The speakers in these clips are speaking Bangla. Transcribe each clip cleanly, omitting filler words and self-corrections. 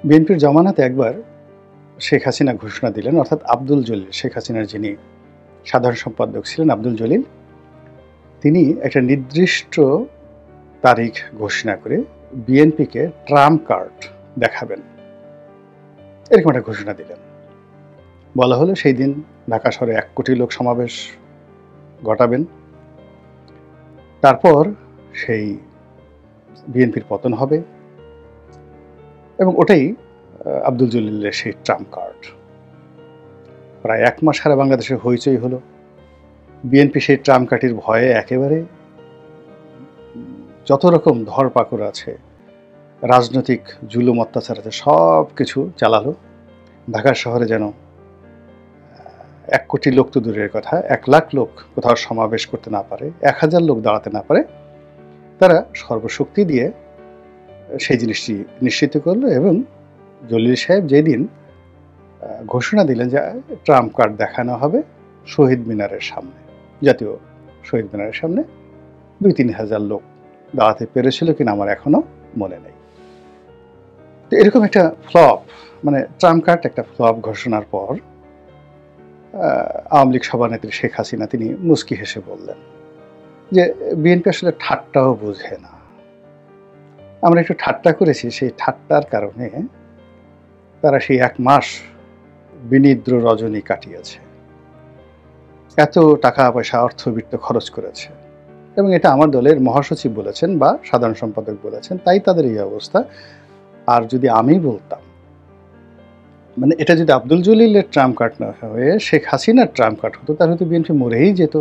বিএনপির জমানাতে একবার শেখ হাসিনা ঘোষণা দিলেন, অর্থাৎ আব্দুল জলিল, শেখ হাসিনার যিনি সাধারণ সম্পাদক ছিলেন আব্দুল জলিল, তিনি একটা নির্দিষ্ট তারিখ ঘোষণা করে বিএনপিকে ট্রাম্প কার্ড দেখাবেন, এরকম একটা ঘোষণা দিলেন। বলা হলো সেই দিন ঢাকা শহরে 1 কোটি লোক সমাবেশ ঘটাবেন, তারপর সেই বিএনপির পতন হবে, এবং ওটাই আব্দুল জলিলের সেই ট্রাম্প কার্ড। প্রায় 1 মাস সারা বাংলাদেশে হইচই হলো। বিএনপি সেই ট্রাম্প কার্ডের ভয়ে একেবারে যত রকম ধরপাকড় আছে, রাজনৈতিক জুলুম অত্যাচার আছে, সব কিছু চালালো। ঢাকা শহরে যেন 1 কোটি লোক তো দূরের কথা, 1 লাখ লোক কোথাও সমাবেশ করতে না পারে, 1000 লোক দাঁড়াতে না পারে, তারা সর্বশক্তি দিয়ে সেই জিনিসটি নিশ্চিত করলো। এবং জলিল সাহেব যেদিন ঘোষণা দিলেন যে ট্রাম্প কার্ড দেখানো হবে শহীদ মিনারের সামনে, জাতীয় শহীদ মিনারের সামনে, 2-3 হাজার লোক দাঁড়াতে পেরেছিল কিনা আমার এখনো মনে নেই। তো এরকম একটা ফ্লপ, মানে ট্রাম্প কার্ড একটা ফ্লপ ঘোষণার পর আওয়ামী লীগ সভানেত্রী শেখ হাসিনা তিনি মুচকি হেসে বললেন যে বিএনপি আসলে ঠাট্টাও বোঝে না। আমরা একটু ঠাট্টা করেছি, সেই ঠাট্টার কারণে তারা সেই 1 মাস বিনিদ্র রজনী কাটিয়েছে, এত টাকা পয়সা অর্থবিত্ত খরচ করেছে। এবং এটা আমার দলের মহাসচিব বলেছেন বা সাধারণ সম্পাদক বলেছেন, তাই তাদের এই অবস্থা। আর যদি আমি বলতাম, মানে এটা যদি আব্দুল জলিলের ট্রাম্প কার্ড না হয়ে শেখ হাসিনার ট্রাম্প কার্ড হতো, তাহলে তো বিএনপি মরেই যেত।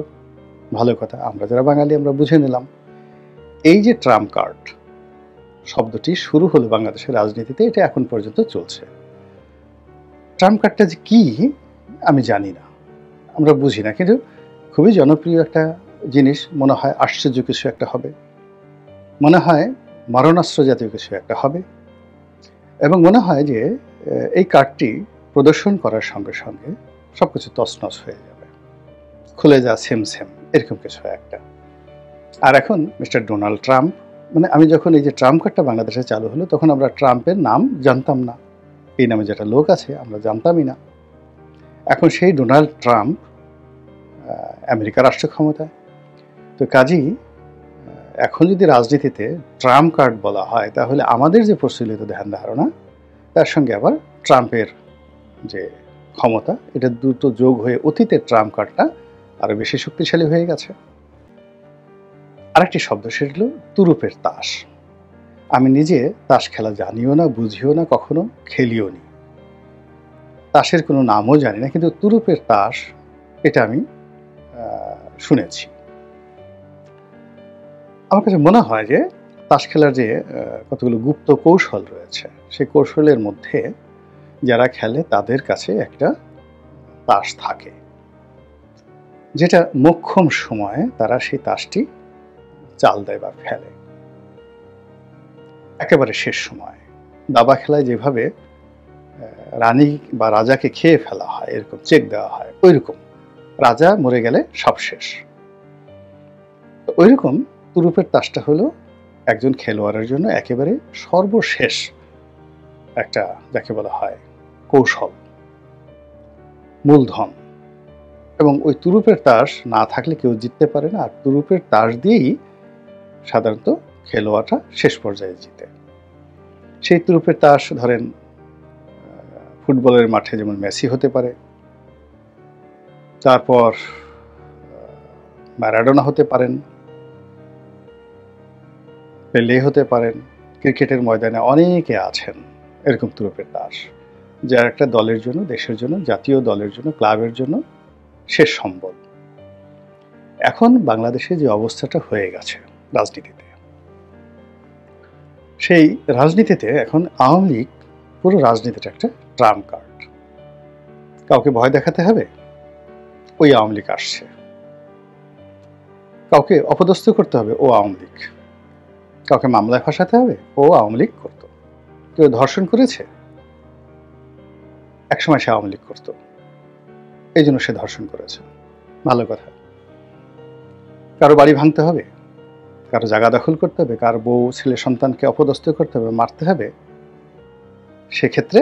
ভালো কথা, আমরা যারা বাঙালি আমরা বুঝে নিলাম। এই যে ট্রাম্প কার্ড শব্দটি শুরু হলো বাংলাদেশের রাজনীতিতে, এটা এখন পর্যন্ত চলছে। ট্রাম্প কার্ডটা যে কি আমি জানি না, আমরা বুঝি না, কিন্তু খুবই জনপ্রিয় একটা জিনিস। মনে হয় আশ্চর্য কিছু একটা হবে, মনে হয় মারণাস্ত্র জাতীয় কিছু একটা হবে, এবং মনে হয় যে এই কার্ডটি প্রদর্শন করার সঙ্গে সঙ্গে সবকিছু তছনছ হয়ে যাবে, খুলে যা সেম সেম, এরকম কিছু একটা। আর এখন মিস্টার ডোনাল্ড ট্রাম্প, মানে আমি যখন এই যে ট্রাম্প কার্ডটা বাংলাদেশে চালু হলো, তখন আমরা ট্রাম্পের নাম জানতাম না, এই নামে যেটা লোক আছে আমরা জানতামই না। এখন সেই ডোনাল্ড ট্রাম্প আমেরিকার রাষ্ট্র ক্ষমতায়। তো কাজেই এখন যদি রাজনীতিতে ট্রাম্প কার্ড বলা হয়, তাহলে আমাদের যে প্রচলিত ধ্যান ধারণা, তার সঙ্গে আবার ট্রাম্পের যে ক্ষমতা, এটা দুটো যোগ হয়ে অতীতের ট্রাম্প কার্ডটা আরো বেশি শক্তিশালী হয়ে গেছে। আরেকটি শব্দ, সেটা হলো তুরুপের তাস। আমি নিজে তাস খেলা জানিও না, বুঝিও না, কখনো খেলিও নি, তাসের কোনো নামও জানি না, কিন্তু তুরুপের তাস এটা আমি শুনেছি। আমার কাছে মনে হয় যে তাস খেলার যে কতগুলো গুপ্ত কৌশল রয়েছে, সেই কৌশলের মধ্যে যারা খেলে তাদের কাছে একটা তাস থাকে, যেটা মোক্ষম সময়ে তারা সেই তাসটি চাল দেয় বা ফেলে। একেবারে শেষ সময় দাবা খেলায় যেভাবে রানী বা রাজাকে খেয়ে ফেলা হয়, এরকম চেক দেওয়া হয়, ওইরকম রাজা মরে গেলে সব শেষ। ওইরকম তুরুপের তাসটা হলো একজন খেলোয়াড়ের জন্য একেবারে সর্বশেষ একটা, যাকে বলা হয় কৌশল, মূলধন। এবং ওই তুরুপের তাস না থাকলে কেউ জিততে পারে না। আর তুরুপের তাস দিয়েই সাধারণত খেলোয়াড়টা শেষ পর্যায়ে জিতে। সেই তুরুপের তাস ধরেন ফুটবলের মাঠে যেমন মেসি হতে পারে, তারপর ম্যারাডোনা হতে পারেন, পেলে হতে পারেন, ক্রিকেটের ময়দানে অনেকে আছেন এরকম তুরুপের তাস, যার একটা দলের জন্য, দেশের জন্য, জাতীয় দলের জন্য, ক্লাবের জন্য শেষ সম্বল। এখন বাংলাদেশে যে অবস্থাটা হয়ে গেছে রাজনীতিতে, সেই রাজনীতিতে এখন আওয়ামী লীগ পুরো রাজনীতিটা একটা ট্রাম্প কার্ড। কাউকে ভয় দেখাতে হবে, ওই আওয়ামী লীগ আসছে। কাউকে অপদস্থ করতে হবে, ও আওয়ামী লীগ। কাউকে মামলায় ফাঁসাতে হবে, ও আওয়ামী লীগ করতো। কেউ ধর্ষণ করেছে, একসময় সে আওয়ামী লীগ করতো, এই জন্য সে ধর্ষণ করেছে, ভালো কথা। কারো বাড়ি ভাঙতে হবে, কারো জায়গা দখল করতে হবে, কারো বউ ছেলে সন্তানকে অপদস্থ করতে হবে, মারতে হবে, সেক্ষেত্রে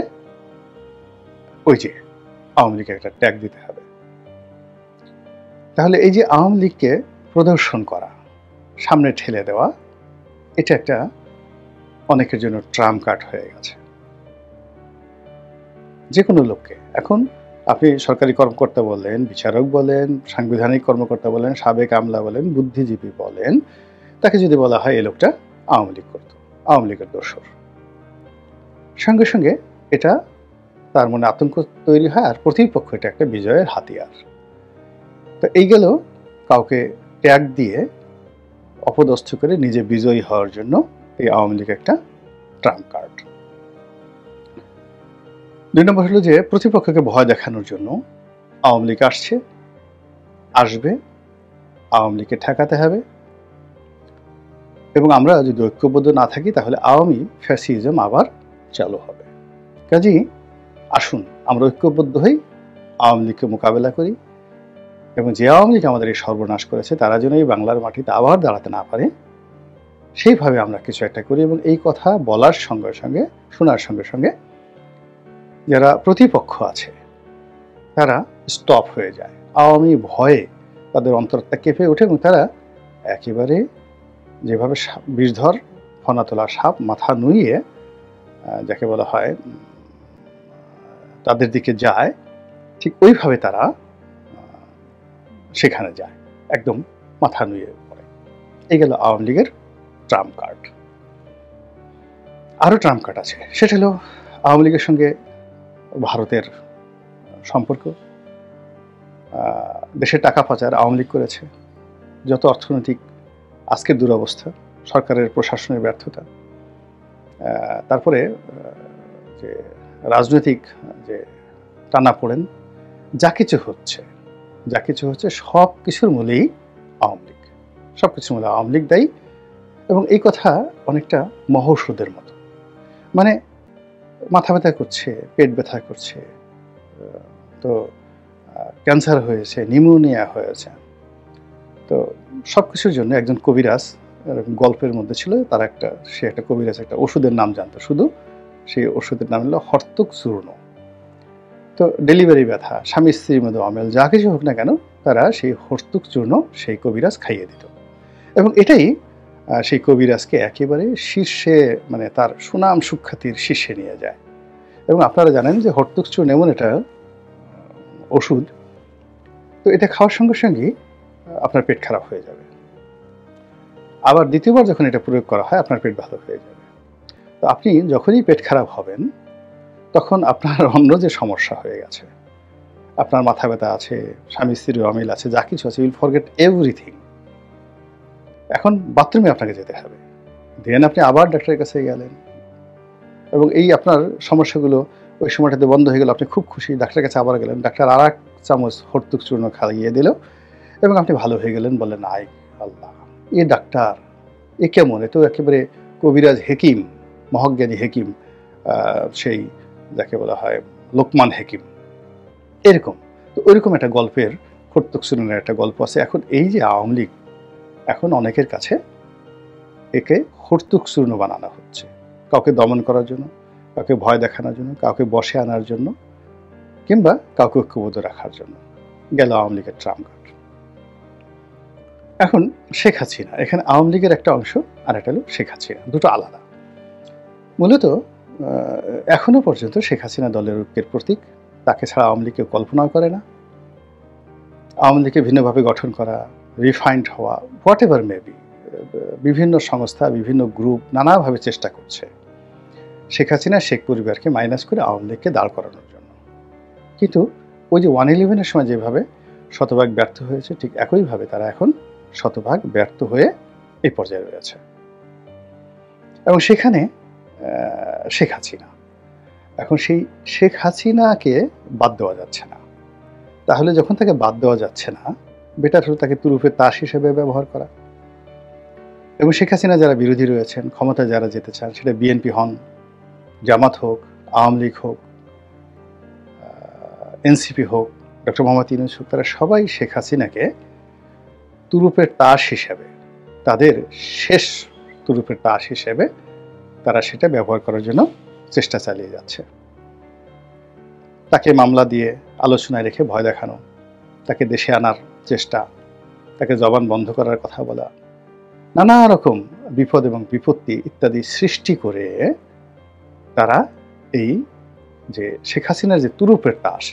ওই যে আওয়ামী লীগের একটা ট্যাগ দিতে হবে। তাহলে এই যে আওয়ামী লীগকে প্রদর্শন করা, সামনে ঠেলে দেওয়া, এটা একটা অনেকের জন্য ট্রাম্প কার্ড হয়ে গেছে। যে কোনো লোককে এখন আপনি সরকারি কর্মকর্তা বলেন, বিচারক বলেন, সাংবিধানিক কর্মকর্তা বলেন, সাবেক আমলা বলেন, বুদ্ধিজীবী বলেন, তাকে যদি বলা হয় এই লোকটা আওয়ামী লীগ করত, আওয়ামী লীগের দোসর, সঙ্গে সঙ্গে এটা তার মনে আতঙ্ক তৈরি হয়, আর প্রতিপক্ষ এটা একটা বিজয়ের হাতিয়ার। তো এই গেল কাউকে ট্যাগ দিয়ে অপদস্থ করে নিজে বিজয়ী হওয়ার জন্য এই আওয়ামী লীগ একটা ট্রাম্প কার্ড। 2 নম্বর হলো যে প্রতিপক্ষকে ভয় দেখানোর জন্য আওয়ামী লীগ আসবে, আওয়ামী লীগকে ঠেকাতে হবে, এবং আমরা যদি ঐক্যবদ্ধ না থাকি তাহলে আওয়ামী ফ্যাসিজম আবার চালু হবে। কাজেই আসুন আমরা ঐক্যবদ্ধ হই, আওয়ামী লীগকে মোকাবেলা করি, এবং যে আওয়ামী লীগ আমাদের এই সর্বনাশ করেছে তারা যেন এই বাংলার মাটিতে আবার দাঁড়াতে না পারে, সেইভাবে আমরা কিছু একটা করি। এবং এই কথা বলার সঙ্গে সঙ্গে, শোনার সঙ্গে সঙ্গে যারা প্রতিপক্ষ আছে তারা স্টপ হয়ে যায়, আওয়ামী ভয়ে তাদের অন্তরটা কেঁপে ওঠে, এবং তারা একেবারে যেভাবে বিষধর ফনা তোলা সাপ মাথা নুইয়ে যাকে বলা হয় তাদের দিকে যায়, ঠিক ওইভাবে তারা সেখানে যায়, একদম মাথা নুয়ে পড়ে। এই গেল আওয়ামী লীগের ট্রাম্প কার্ড। আরও ট্রাম্প কার্ড আছে, সেটা হলো আওয়ামী লীগের সঙ্গে ভারতের সম্পর্ক। দেশের টাকা পাচার আওয়ামী লীগ করেছে, যত অর্থনৈতিক আজকের দুরবস্থা, সরকারের প্রশাসনের ব্যর্থতা, তারপরে যে রাজনৈতিক যে টানাপোড়েন, যা কিছু হচ্ছে সব কিছুর মূলেই আওয়ামী লীগ, সব কিছুর মূলে আওয়ামী লীগ দায়ী। এবং এই কথা অনেকটা মহৌষধের মতো, মানে মাথা ব্যথা করছে, পেট ব্যথা করছে, তো ক্যান্সার হয়েছে, নিউমোনিয়া হয়েছে, তো সব কিছুর জন্য একজন কবিরাজ গল্পের মধ্যে ছিল, সে একটা কবিরাজ একটা ওষুধের নাম জানতো, শুধু সেই ওষুধের নাম হলো হর্তুক চূর্ণ। তো ডেলিভারি ব্যথা, স্বামী স্ত্রীর মধ্যে অমেল, যা কিছু হোক না কেন, তারা সেই হর্তুক চূর্ণ সেই কবিরাজ খাইয়ে দিত, এবং এটাই সেই কবিরাজকে একেবারে শীর্ষে, মানে তার সুনাম সুখ্যাতির শীর্ষে নিয়ে যায়। এবং আপনারা জানেন যে হর্তুক চূর্ণ এমন একটা ওষুধ, তো এটা খাওয়ার সঙ্গে সঙ্গেই আপনার পেট খারাপ হয়ে যাবে, আবার দ্বিতীয়বার যখন এটা প্রয়োগ করা হয় আপনার পেট ভালো হয়ে যাবে। তো আপনি যখনই পেট খারাপ হবেন তখন আপনার অন্য যে সমস্যা হয়ে গেছে, আপনার মাথা ব্যথা আছে, স্বামী স্ত্রীর অমিল আছে, যা কিছু আছে, উইল ফরগেট এভরিথিং। এখন বাথরুমে আপনাকে যেতে হবে, দেন আপনি আবার ডাক্তারের কাছে গেলেন, এবং এই আপনার সমস্যাগুলো ওই সময়টাতে বন্ধ হয়ে গেল, আপনি খুব খুশি, ডাক্তারের কাছে আবার গেলেন, ডাক্তার আর 1 চামচ হর্তুক চূর্ণ খাইয়ে দিল, এবং আপনি ভালো হয়ে গেলেন। বললেন আই আল্লাহ, এ ডাক্তার, এ কেমন, এ তো একেবারে কবিরাজ হেকিম, মহাজ্ঞানী হেকিম, সেই যাকে বলা হয় লোকমান হেকিম, এরকম। তো ওইরকম একটা গল্পের, হর্তুক চূর্ণের একটা গল্প আছে। এখন এই যে আওয়ামী লীগ, এখন অনেকের কাছে একে হর্তুক চূর্ণ বানানো হচ্ছে, কাউকে দমন করার জন্য, কাউকে ভয় দেখানোর জন্য, কাউকে বশে আনার জন্য, কিংবা কাউকে ঐক্যবদ্ধ রাখার জন্য। গেল আওয়ামী লীগের ট্রাম্প কার্ড। এখন শেখ হাসিনা, এখানে আওয়ামী লীগের একটা অংশ আর একটা হলো শেখ হাসিনা, দুটো আলাদা। মূলত এখনো পর্যন্ত শেখ হাসিনা দলের ঐক্যের প্রতীক, তাকে ছাড়া আওয়ামী লীগ কেউ কল্পনাও করে না। আওয়ামী লীগকে ভিন্নভাবে গঠন করা, রিফাইন্ড হওয়া, হোয়াট এভার মেবি, বিভিন্ন সংস্থা, বিভিন্ন গ্রুপ নানাভাবে চেষ্টা করছে শেখ হাসিনা শেখ পরিবারকে মাইনাস করে আওয়ামী লীগকে দাঁড় করানোর জন্য। কিন্তু ওই যে 1/11-এর সময় যেভাবে শতভাগ ব্যর্থ হয়েছে, ঠিক একইভাবে তারা এখন শতভাগ ব্যর্থ হয়ে এই পর্যায়ে রয়েছে। এবং সেখানে শেখ হাসিনা, এখন সেই শেখ হাসিনাকে বাদ দেওয়া যাচ্ছে না। তাহলে যখন তাকে বাদ দেওয়া যাচ্ছে না, বেটার হলো তাকে তুরুপের তাস হিসেবে ব্যবহার করা। এবং শেখ হাসিনা যারা বিরোধী রয়েছেন, ক্ষমতায় যারা যেতে চান, সেটা বিএনপি হন, জামাত হোক, আওয়ামী লীগ হোক, এনসিপি হোক, ডক্টর মোহাম্মদ ইউনূস হোক, তারা সবাই শেখ হাসিনাকে তুরুপের তাস হিসেবে, তাদের শেষ তুরুপের তাস হিসেবে তারা সেটা ব্যবহার করার জন্য চেষ্টা চালিয়ে যাচ্ছে। তাকে মামলা দিয়ে আলোচনায় রেখে ভয় দেখানো, তাকে দেশে আনার চেষ্টা, তাকে জবান বন্ধ করার কথা বলা, নানা রকম বিপদ এবং বিপত্তি ইত্যাদি সৃষ্টি করে তারা এই যে শেখ হাসিনার যে তুরুপের তাস,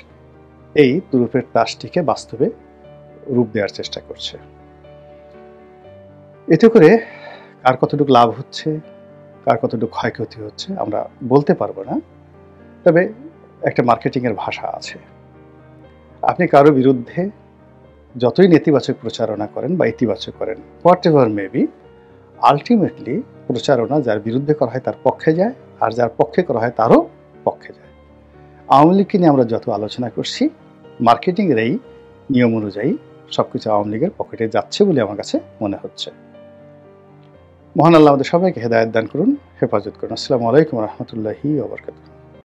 এই তুরুপের তাসটিকে বাস্তবে রূপ দেওয়ার চেষ্টা করছে। এতে করে কার কতটুকু লাভ হচ্ছে, কার কতটুকু ক্ষয়ক্ষতি হচ্ছে আমরা বলতে পারবো না। তবে একটা মার্কেটিংয়ের ভাষা আছে, আপনি কারো বিরুদ্ধে যতই নেতিবাচক প্রচারণা করেন বা ইতিবাচক করেন, হোয়াট এভার মেবি, আলটিমেটলি প্রচারণা যার বিরুদ্ধে করা হয় তার পক্ষে যায়, আর যার পক্ষে করা হয় তারও পক্ষে যায়। আওয়ামী লীগকে নিয়ে আমরা যত আলোচনা করছি, মার্কেটিংয়ের এই নিয়ম অনুযায়ী সবকিছু আওয়ামী লীগের পকেটে যাচ্ছে বলে আমার কাছে মনে হচ্ছে। মহান আল্লাহ আমাদের সবাইকে হেদায়েত দান করুন, হেফাজত করুন। আসসালামু আলাইকুম রহমতুল্লাহি ওয়া বারাকাতুহু।